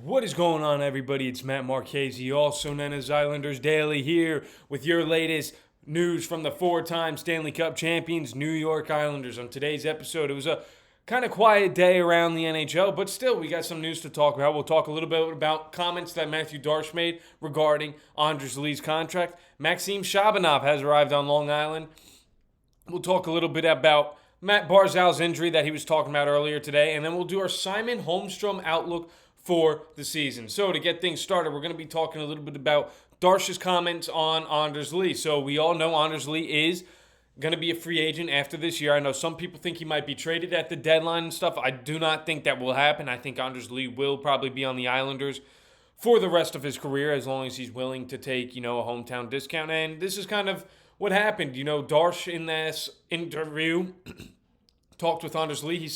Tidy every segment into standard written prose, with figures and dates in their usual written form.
What is going on, everybody? It's Matt Marchese, also known as Islanders Daily, here with your latest news from the four-time Stanley Cup champions, New York Islanders. On today's episode, it was a kind of quiet day around the NHL, but still, we got some news to talk about. We'll talk a little bit about comments that Mathew Barzal made regarding Anders Lee's contract. Maxim Shabanov has arrived on Long Island. We'll talk a little bit about Matt Barzal's injury that he was talking about earlier today, and then we'll do our Simon Holmstrom outlook for the season. So to get things started, we're going to be talking a little bit about Darsh's comments on Anders Lee. So we all know Anders Lee is going to be a free agent after this year. I know some people think he might be traded at the deadline and stuff. I do not think that will happen. I think Anders Lee will probably be on the Islanders for the rest of his career as long as he's willing to take, a hometown discount. And this is kind of what happened. Darsh in this interview talked with Anders Lee.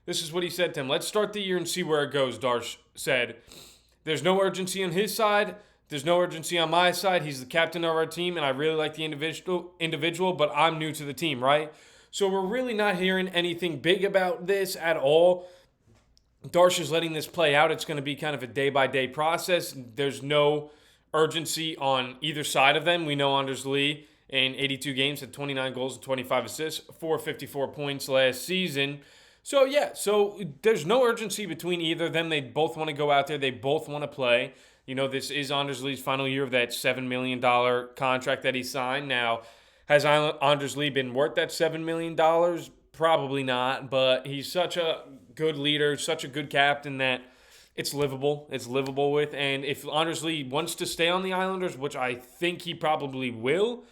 This is what he said to him. Let's start the year and see where it goes, Darsh said. There's no urgency on his side. There's no urgency on my side. He's the captain of our team, and I really like the individual, but I'm new to the team, right? So we're really not hearing anything big about this at all. Darsh is letting this play out. It's going to be kind of a day-by-day process. There's no urgency on either side of them. We know Anders Lee in 82 games had 29 goals and 25 assists, 454 points last season. So there's no urgency between either of them. They both want to go out there. They both want to play. This is Anders Lee's final year of that $7 million contract that he signed. Now, has Anders Lee been worth that $7 million? Probably not, but he's such a good leader, such a good captain that it's livable. It's livable with. And if Anders Lee wants to stay on the Islanders, which I think he probably will,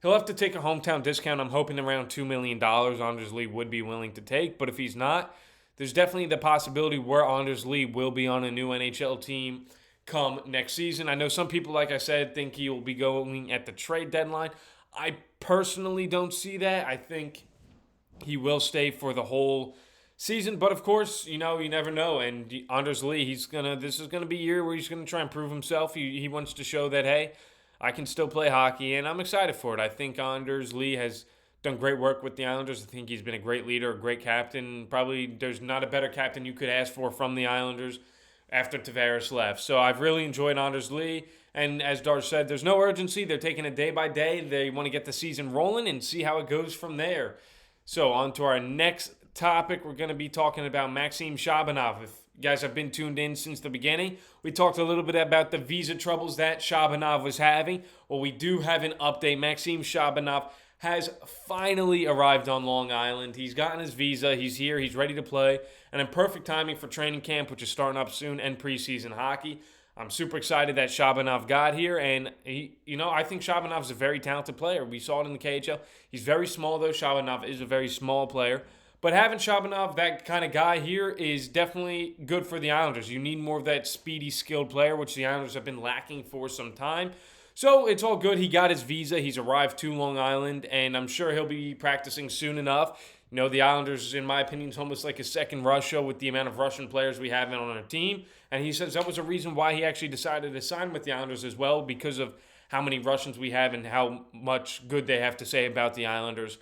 he'll have to take a hometown discount. I'm hoping around $2 million Anders Lee would be willing to take. But if he's not, there's definitely the possibility where Anders Lee will be on a new NHL team come next season. I know some people, like I said, think he will be going at the trade deadline. I personally don't see that. I think he will stay for the whole season. But of course, you never know. And Anders Lee, this is gonna be a year where he's gonna try and prove himself. He wants to show that, hey, I can still play hockey, and I'm excited for it. I think Anders Lee has done great work with the Islanders. I think he's been a great leader, a great captain. Probably there's not a better captain you could ask for from the Islanders after Tavares left. So I've really enjoyed Anders Lee. And as Darsh said, there's no urgency. They're taking it day by day. They want to get the season rolling and see how it goes from there. So on to our next topic. We're going to be talking about Maxim Shabanov. If you guys have been tuned in since the beginning, we talked a little bit about the visa troubles that Shabanov was having. Well, we do have an update. Maxim Shabanov has finally arrived on Long Island. He's gotten his visa. He's here. He's ready to play. And in perfect timing for training camp, which is starting up soon, and preseason hockey. I'm super excited that Shabanov got here. And, I think Shabanov's a very talented player. We saw it in the KHL. He's very small, though. Shabanov is a very small player. But having Shabanov, that kind of guy here, is definitely good for the Islanders. You need more of that speedy, skilled player, which the Islanders have been lacking for some time. So it's all good. He got his visa. He's arrived to Long Island, and I'm sure he'll be practicing soon enough. The Islanders, in my opinion, is almost like a second Russia with the amount of Russian players we have on our team. And he says that was a reason why he actually decided to sign with the Islanders as well, because of how many Russians we have and how much good they have to say about the Islanders.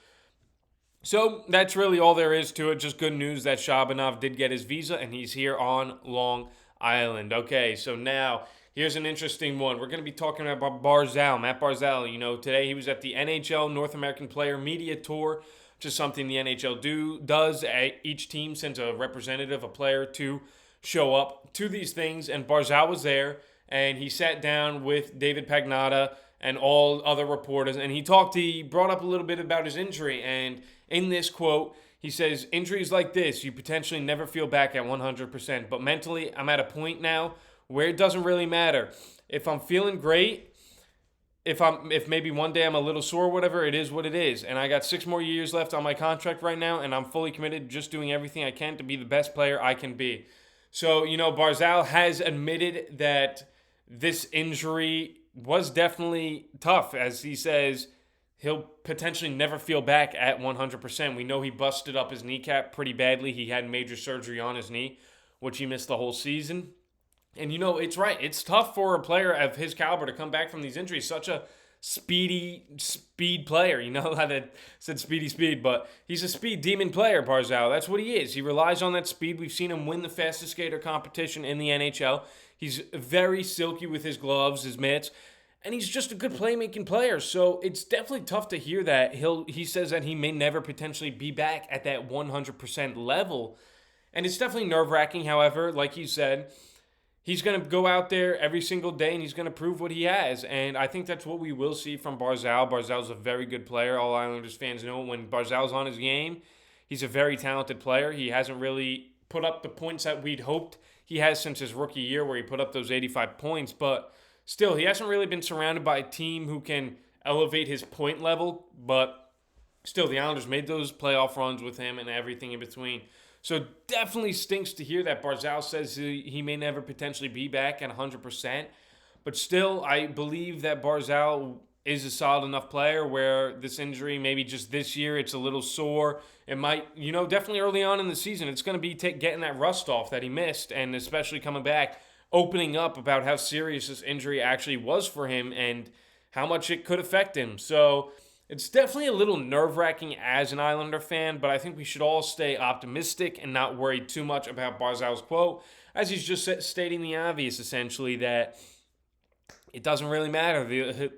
So that's really all there is to it. Just good news that Shabanov did get his visa, and he's here on Long Island. Okay, so now here's an interesting one. We're going to be talking about Barzal, Matt Barzal. Today he was at the NHL North American Player Media Tour, which is something the NHL does. Each team sends a representative, a player, to show up to these things, and Barzal was there, and he sat down with David Pagnotta and all other reporters, and he brought up a little bit about his injury, and in this quote, he says, "Injuries like this, you potentially never feel back at 100%, but mentally, I'm at a point now where it doesn't really matter. If I'm feeling great, if maybe one day I'm a little sore, whatever, it is what it is. And I got 6 more years left on my contract right now, and I'm fully committed, just doing everything I can to be the best player I can be." So, Barzal has admitted that this injury was definitely tough, as he says he'll potentially never feel back at 100%. We know he busted up his kneecap pretty badly. He had major surgery on his knee, which he missed the whole season. And it's right. It's tough for a player of his caliber to come back from these injuries. Such a speed player. You know how that said speed, but he's a speed demon player, Barzal. That's what he is. He relies on that speed. We've seen him win the fastest skater competition in the NHL. He's very silky with his gloves, his mitts, and he's just a good playmaking player. So it's definitely tough to hear that. He says that he may never potentially be back at that 100% level. And it's definitely nerve-wracking. However, like you said, he's going to go out there every single day and he's going to prove what he has. And I think that's what we will see from Barzal. Barzal's a very good player. All Islanders fans know when Barzal's on his game, he's a very talented player. He hasn't really put up the points that we'd hoped he has since his rookie year where he put up those 85 points. But still, he hasn't really been surrounded by a team who can elevate his point level. But still, the Islanders made those playoff runs with him and everything in between. So definitely stinks to hear that Barzal says he may never potentially be back at 100%. But still, I believe that Barzal is a solid enough player where this injury, maybe just this year, it's a little sore. It might, definitely early on in the season, it's going to be getting that rust off that he missed, and especially coming back, opening up about how serious this injury actually was for him and how much it could affect him. So it's definitely a little nerve-wracking as an Islander fan, but I think we should all stay optimistic and not worry too much about Barzal's quote, as he's just stating the obvious, essentially, that it doesn't really matter.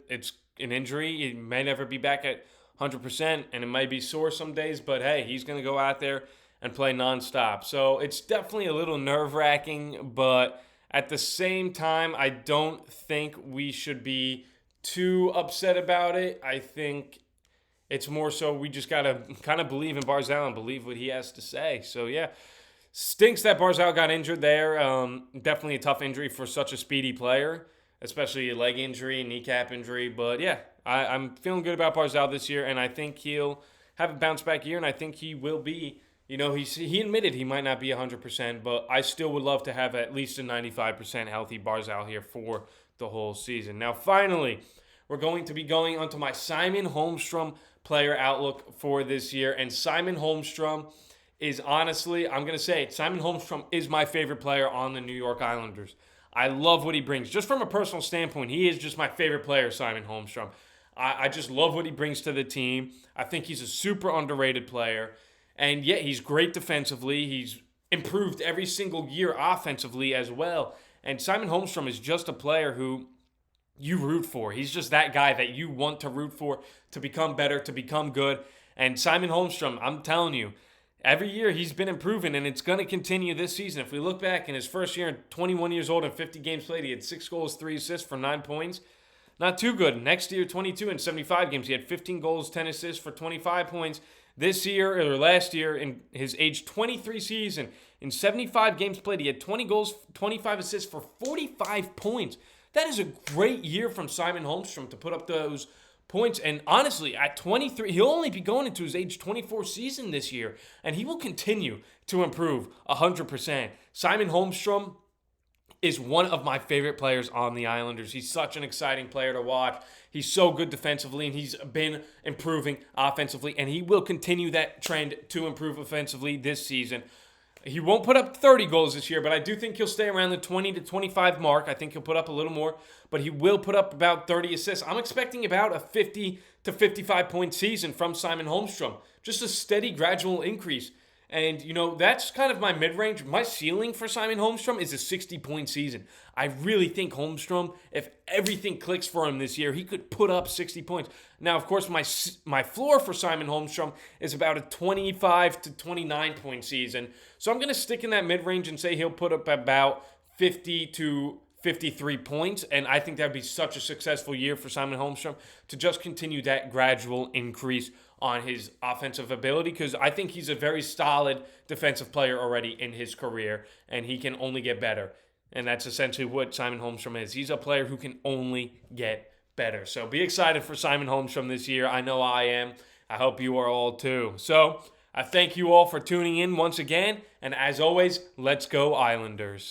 It's an injury. He may never be back at 100%, and it might be sore some days, but hey, he's going to go out there and play nonstop. So it's definitely a little nerve-wracking, but at the same time, I don't think we should be too upset about it. I think it's more so we just got to kind of believe in Barzal and believe what he has to say. So, yeah, stinks that Barzal got injured there. Definitely a tough injury for such a speedy player, especially a leg injury, kneecap injury. But, yeah, I'm feeling good about Barzal this year, and I think he'll have a bounce-back year, and I think he will be. He admitted he might not be 100%, but I still would love to have at least a 95% healthy Barzal here for the whole season. Now, finally, we're going to be going onto my Simon Holmstrom player outlook for this year. And Simon Holmstrom is honestly, I'm going to say it, Simon Holmstrom is my favorite player on the New York Islanders. I love what he brings. Just from a personal standpoint, he is just my favorite player, Simon Holmstrom. I just love what he brings to the team. I think he's a super underrated player. And yet he's great defensively. He's improved every single year offensively as well. And Simon Holmstrom is just a player who you root for. He's just that guy that you want to root for to become better, to become good. And Simon Holmstrom, I'm telling you, every year he's been improving, and it's going to continue this season. If we look back in his first year, 21 years old and 50 games played, he had 6 goals, 3 assists for 9 points. Not too good. Next year, 22 and 75 games, he had 15 goals, 10 assists for 25 points. This year, or last year, in his age 23 season, in 75 games played, he had 20 goals, 25 assists for 45 points. That is a great year from Simon Holmstrom to put up those points. And honestly, at 23, he'll only be going into his age 24 season this year, and he will continue to improve 100%. Simon Holmstrom is one of my favorite players on the Islanders. He's such an exciting player to watch. He's so good defensively, and he's been improving offensively, and he will continue that trend to improve offensively this season. He won't put up 30 goals this year, but I do think he'll stay around the 20 to 25 mark. I think he'll put up a little more, but he will put up about 30 assists. I'm expecting about a 50 to 55-point season from Simon Holmstrom. Just a steady, gradual increase. And, that's kind of my mid-range. My ceiling for Simon Holmstrom is a 60-point season. I really think Holmstrom, if everything clicks for him this year, he could put up 60 points. Now, of course, my floor for Simon Holmstrom is about a 25 to 29-point season. So I'm going to stick in that mid-range and say he'll put up about 50 to 53 points, and I think that would be such a successful year for Simon Holmstrom to just continue that gradual increase on his offensive ability, because I think he's a very solid defensive player already in his career, and he can only get better. And that's essentially what Simon Holmstrom is. He's a player who can only get better. So be excited for Simon Holmstrom this year. I know I am. I hope you are all too. So I thank you all for tuning in once again, and as always, let's go Islanders.